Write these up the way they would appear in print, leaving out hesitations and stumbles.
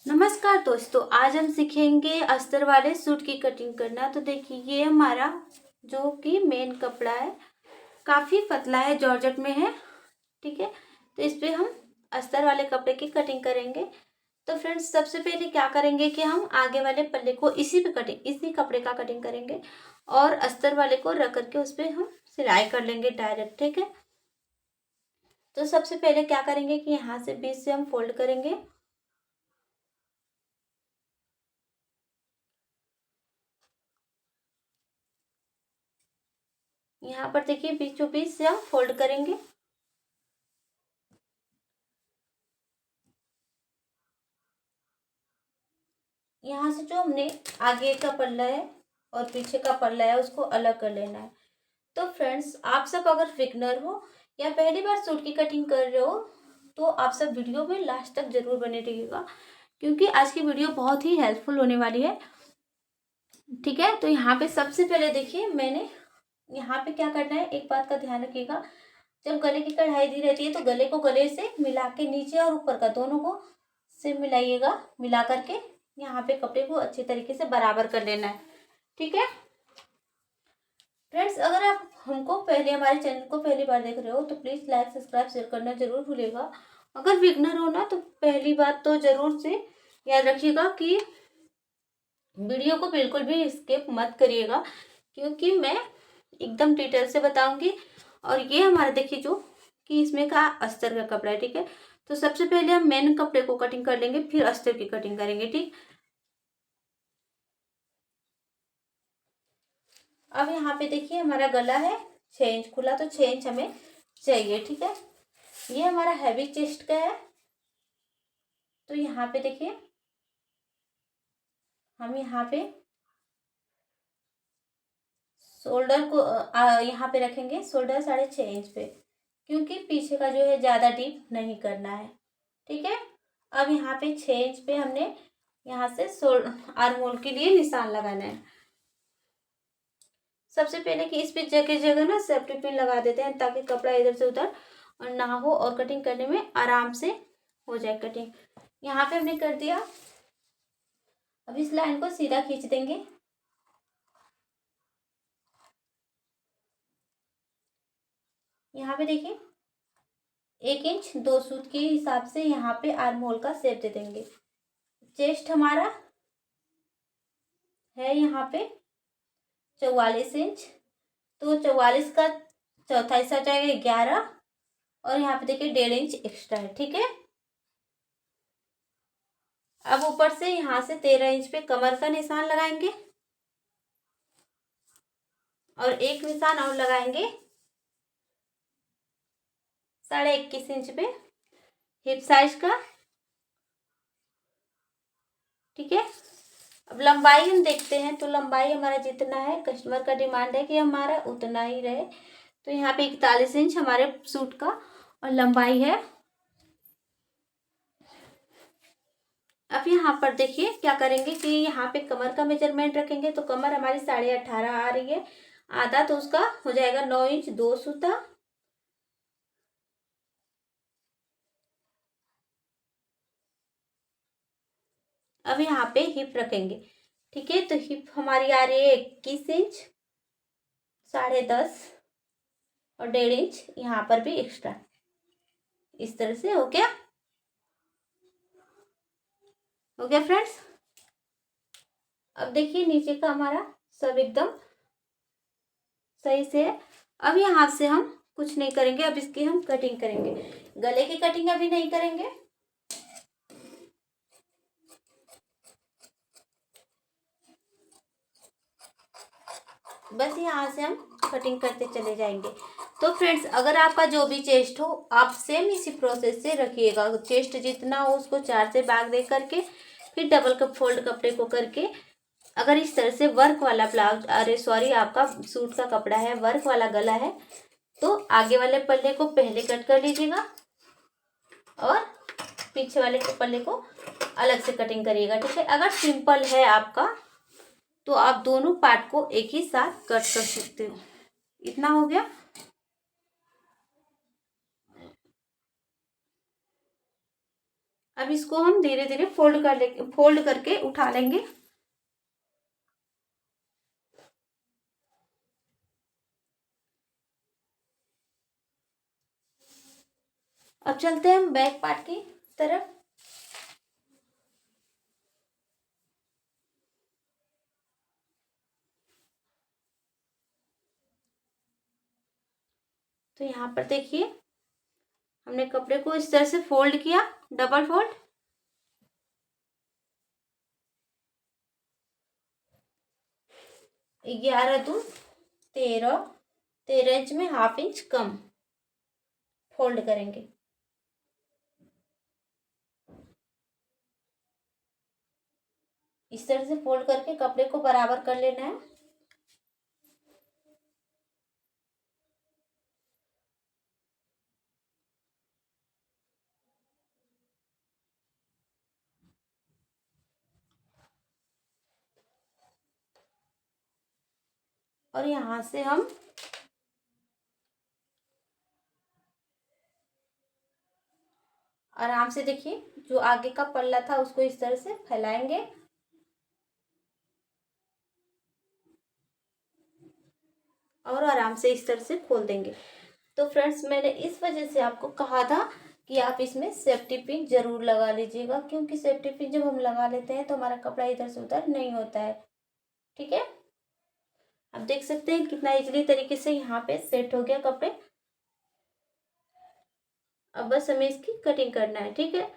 नमस्कार दोस्तों, आज हम सीखेंगे अस्तर वाले सूट की कटिंग करना। तो देखिए, ये हमारा जो कि मेन कपड़ा है काफ़ी पतला है, जॉर्जेट में है। ठीक है, तो इस पे हम अस्तर वाले कपड़े की कटिंग करेंगे। तो फ्रेंड्स, सबसे पहले क्या करेंगे कि हम आगे वाले पल्ले को इसी कपड़े का कटिंग करेंगे और अस्तर वाले को रख करके उस पर हम सिलाई कर लेंगे डायरेक्ट। ठीक है, तो सबसे पहले क्या करेंगे कि यहाँ से बीच से हम फोल्ड करेंगे। यहाँ पर देखिए, बीचों बीच से हम फोल्ड करेंगे। यहाँ से जो हमने आगे का पल्ला है और पीछे का पल्ला है उसको अलग कर लेना है। तो फ्रेंड्स, आप सब अगर बिगनर हो या पहली बार सूट की कटिंग कर रहे हो तो आप सब वीडियो में लास्ट तक जरूर बने रहिएगा, क्योंकि आज की वीडियो बहुत ही हेल्पफुल होने वाली है। ठीक है, तो यहाँ पे सबसे पहले देखिए, मैंने यहाँ पे क्या करना है, एक बात का ध्यान रखिएगा। जब गले की कढ़ाई दी रहती है तो गले को गले से मिला के नीचे और ऊपर का दोनों को से मिलाइएगा। मिला करके यहाँ पे कपड़े को अच्छे तरीके से बराबर कर लेना है। ठीक है फ्रेंड्स, अगर आप हमारे चैनल को पहली बार देख रहे हो तो प्लीज़ लाइक सब्सक्राइब शेयर करना जरूर भूलिएगा। अगर बिगनर हो ना तो पहली बात तो जरूर से याद रखिएगा कि वीडियो को बिल्कुल भी स्किप मत करिएगा, क्योंकि मैं एकदम डिटेल से बताऊंगी। और ये हमारा देखिए जो कि इसमें का अस्तर का कपड़ा है। ठीक है, तो सबसे पहले हम मेन कपड़े को कटिंग कर लेंगे, फिर अस्तर की कटिंग करेंगे। ठीक, अब यहाँ पे देखिए हमारा गला है 6 इंच खुला, तो 6 इंच हमें चाहिए। ठीक है, ये हमारा हैवी चेस्ट का है। तो यहाँ पे देखिए, हम यहाँ पे शोल्डर को यहाँ पे रखेंगे, शोल्डर 6.5 इंच पे, क्योंकि पीछे का जो है ज़्यादा डीप नहीं करना है। ठीक है, अब यहाँ पे 6 इंच पे हमने यहाँ से आर्म होल के लिए निशान लगाना है। सबसे पहले कि इस पे जगह जगह ना सेफ्टी पिन लगा देते हैं, ताकि कपड़ा इधर से उधर और ना हो और कटिंग करने में आराम से हो जाए कटिंग। यहाँ पे हमने कर दिया। अब इस लाइन को सीधा खींच देंगे। यहाँ पे देखिए 1 इंच 2 सूत के हिसाब से यहाँ पे आर्म होल का शेप दे देंगे। चेस्ट हमारा है यहाँ पे 44 इंच, तो 44 का चौथा हिस्सा जाएगा 11, और यहाँ पे देखिए 1.5 इंच एक्स्ट्रा है। ठीक है, अब ऊपर से यहाँ से 13 इंच पे कमर का निशान लगाएंगे और एक निशान और लगाएंगे 21.5 इंच पे हिप साइज का। ठीक है, अब लंबाई हम देखते हैं, तो लंबाई हमारा जितना है, कस्टमर का डिमांड है कि हमारा उतना ही रहे। तो यहाँ पे 41 इंच हमारे सूट का और लंबाई है। अब यहाँ पर देखिए क्या करेंगे कि यहाँ पे कमर का मेजरमेंट रखेंगे। तो कमर हमारी 18.5 आ रही है, आधा तो उसका हो जाएगा 9 इंच 2 सूता। अब यहाँ पे हिप रखेंगे। ठीक है, तो हिप हमारी आ रही है 21 इंच, 10.5 और 1.5 इंच यहाँ पर भी एक्स्ट्रा। इस तरह से हो गया। हो गया फ्रेंड्स, अब देखिए नीचे का हमारा सब एकदम सही से है। अब यहाँ से हम कुछ नहीं करेंगे, अब इसकी हम कटिंग करेंगे। गले की कटिंग अभी नहीं करेंगे। बस यहाँ से हम कटिंग करते चले जाएंगे। तो फ्रेंड्स, अगर आपका जो भी चेस्ट हो, आप सेम इसी प्रोसेस से रखिएगा। चेस्ट जितना हो उसको 4 से भाग दे करके फिर डबल कप फोल्ड कपड़े को करके, अगर इस तरह से वर्क वाला ब्लाउज, अरे सॉरी, आपका सूट का कपड़ा है, वर्क वाला गला है, तो आगे वाले पल्ले को पहले कट कर लीजिएगा और पीछे वाले पल्ले को अलग से कटिंग करिएगा। ठीक है, अगर सिंपल है आपका तो आप दोनों पार्ट को एक ही साथ कट कर सकते हो। इतना हो गया। अब इसको हम धीरे धीरे फोल्ड करके उठा लेंगे। अब चलते हैं हम बैक पार्ट की तरफ। तो यहाँ पर देखिए हमने कपड़े को इस तरह से फोल्ड किया, डबल फोल्ड। 11 दूनी 13, 13 इंच में हाफ इंच कम फोल्ड करेंगे। इस तरह से फोल्ड करके कपड़े को बराबर कर लेना है। और यहाँ से हम आराम से देखिए जो आगे का पल्ला था उसको इस तरह से फैलाएंगे और आराम से इस तरह से खोल देंगे। तो फ्रेंड्स मैंने इस वजह से आपको कहा था कि आप इसमें सेफ्टी पिन जरूर लगा लीजिएगा, क्योंकि सेफ्टी पिन जब हम लगा लेते हैं तो हमारा कपड़ा इधर से उधर नहीं होता है। ठीक है, आप देख सकते हैं कितना इजीली तरीके से यहाँ पे सेट हो गया कपड़े। अब बस हमें इसकी कटिंग करना है। ठीक है,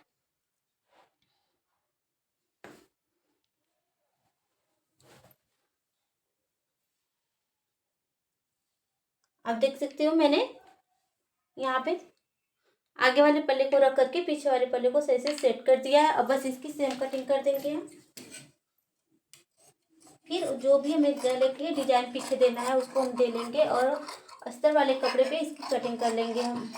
आप देख सकते हो मैंने यहाँ पे आगे वाले पल्ले को रख करके पीछे वाले पल्ले को सही से सेट कर दिया है। अब बस इसकी सेम कटिंग कर देंगे हम। फिर जो भी हमें गले के लिए डिजाइन पीछे देना है उसको हम दे लेंगे और अस्तर वाले कपड़े पे इसकी कटिंग कर लेंगे हम।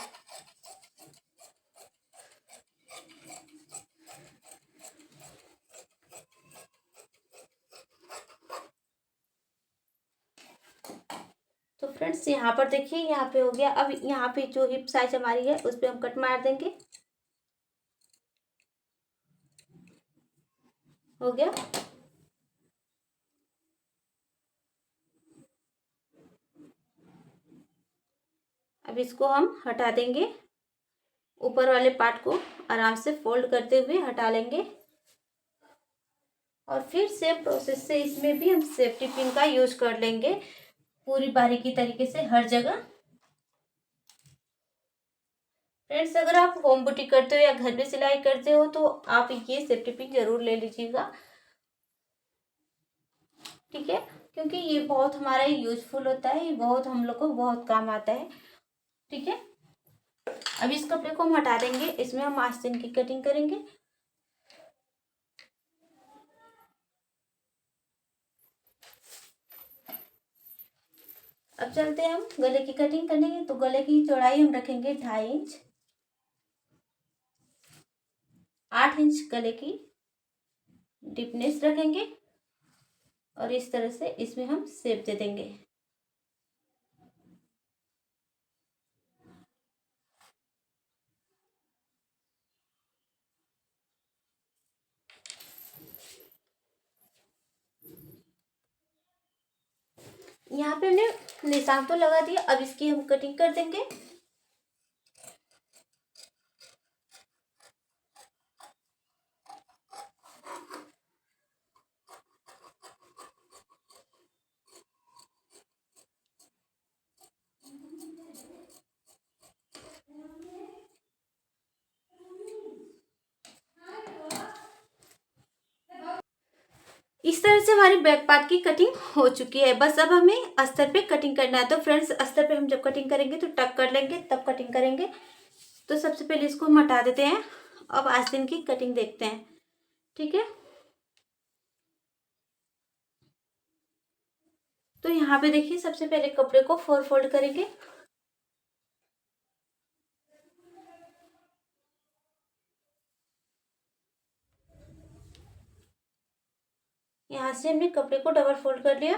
तो फ्रेंड्स यहाँ पर देखिए यहाँ पे हो गया। अब यहाँ पे जो हिप साइज हमारी है उस पर हम कट मार देंगे। हो गया। अब इसको हम हटा देंगे, ऊपर वाले पार्ट को आराम से फोल्ड करते हुए हटा लेंगे। और फिर सेम प्रोसेस से इसमें भी हम सेफ्टी पिन का यूज कर लेंगे पूरी बारीकी तरीके से हर जगह। फ्रेंड्स अगर आप होम बुटीक करते हो या घर में सिलाई करते हो तो आप ये सेफ्टी पिन जरूर ले लीजिएगा। ठीक है, क्योंकि ये बहुत हमारा यूजफुल होता है, ये बहुत हम लोग को बहुत काम आता है। ठीक है, अब इस कपड़े को हम हटा देंगे, इसमें हम आस्तीन की कटिंग करेंगे। अब चलते हैं हम गले की कटिंग करने। तो गले की चौड़ाई हम रखेंगे 2.5 इंच, 8 इंच गले की डीपनेस रखेंगे और इस तरह से इसमें हम शेप दे देंगे। यहाँ पे हमने निशान तो लगा दिया, अब इसकी हम कटिंग कर देंगे। इस तरह से हमारी बैक पार्ट की कटिंग हो चुकी है। बस अब हमें अस्तर पे कटिंग करना है। तो फ्रेंड्स अस्तर पे हम जब कटिंग करेंगे तो टक कर लेंगे तब कटिंग करेंगे। तो सबसे पहले इसको हम हटा देते हैं। अब आस्तीन की कटिंग देखते हैं। ठीक है, तो यहाँ पे देखिए सबसे पहले कपड़े को 4 फोल्ड करेंगे। यहाँ से हमने कपड़े को डबल फोल्ड कर लिया।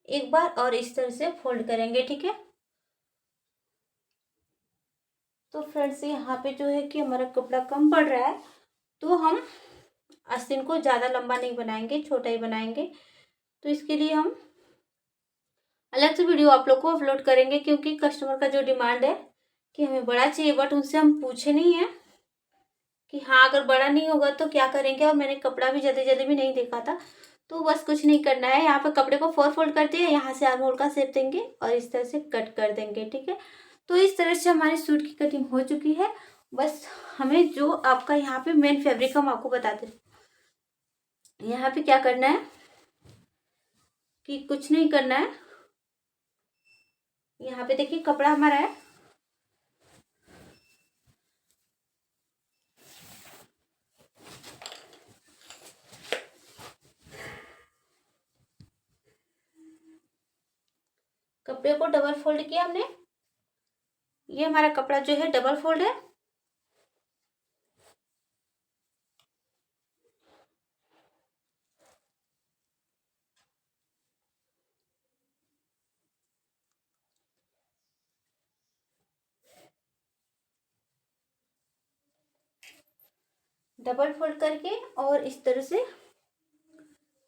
एक बार और इस तरह से फोल्ड करेंगे। ठीक है, तो फ्रेंड्स यहाँ पे जो है कि हमारा कपड़ा कम पड़ रहा है, तो हम आस्तीन को ज़्यादा लंबा नहीं बनाएंगे, छोटा ही बनाएंगे। तो इसके लिए हम अलग से वीडियो आप लोग को अपलोड करेंगे, क्योंकि कस्टमर का जो डिमांड है कि हमें बड़ा चाहिए, बट उनसे हम पूछे नहीं है कि हाँ अगर बड़ा नहीं होगा तो क्या करेंगे। और मैंने कपड़ा भी जल्दी जल्दी भी नहीं देखा था, तो बस कुछ नहीं करना है। यहाँ पे कपड़े को 4 फोल्ड कर दिया, यहाँ से आर्म होल का शेप देंगे और इस तरह से कट कर देंगे, ठीक है। तो इस तरह से हमारी सूट की कटिंग हो चुकी है। बस हमें जो आपका यहाँ पे मेन फैब्रिक हम आपको बताते हैं। यहाँ पे क्या करना है कि कुछ नहीं करना है। यहाँ पे देखिए कपड़ा हमारा है, कपड़े को डबल फोल्ड किया हमने। ये हमारा कपड़ा जो है डबल फोल्ड है। डबल फोल्ड करके और इस तरह से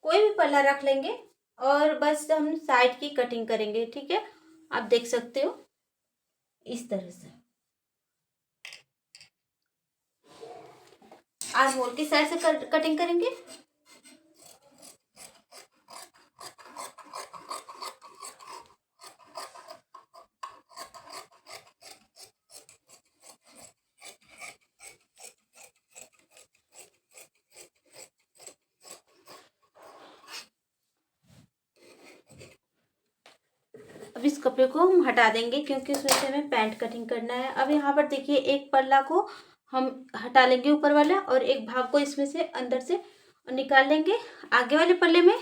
कोई भी पल्ला रख लेंगे और बस हम साइड की कटिंग करेंगे, ठीक है। आप देख सकते हो इस तरह से आर्म होल की साइड से कटिंग करेंगे। अब इस कपड़े को हम हटा देंगे, क्योंकि उसमें से हमें पैंट कटिंग करना है। अब यहाँ पर देखिए एक पल्ला को हम हटा लेंगे ऊपर वाला, और एक भाग को इसमें से अंदर से निकाल लेंगे आगे वाले पल्ले में,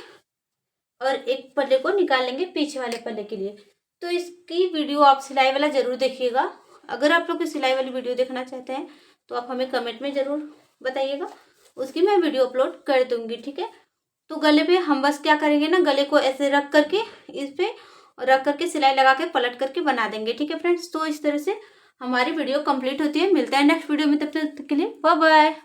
और एक पल्ले को निकाल लेंगे पीछे वाले पल्ले के लिए। तो इसकी वीडियो आप सिलाई वाला ज़रूर देखिएगा। अगर आप लोग की सिलाई वाली वीडियो देखना चाहते हैं तो आप हमें कमेंट में ज़रूर बताइएगा, उसकी मैं वीडियो अपलोड कर दूँगी, ठीक है। तो गले पे हम बस क्या करेंगे ना, गले को ऐसे रख करके इस पे रख करके सिलाई लगा के पलट करके बना देंगे, ठीक है फ्रेंड्स। तो इस तरह से हमारी वीडियो कंप्लीट होती है। मिलता है नेक्स्ट वीडियो में, तब तक के लिए बाय बाय।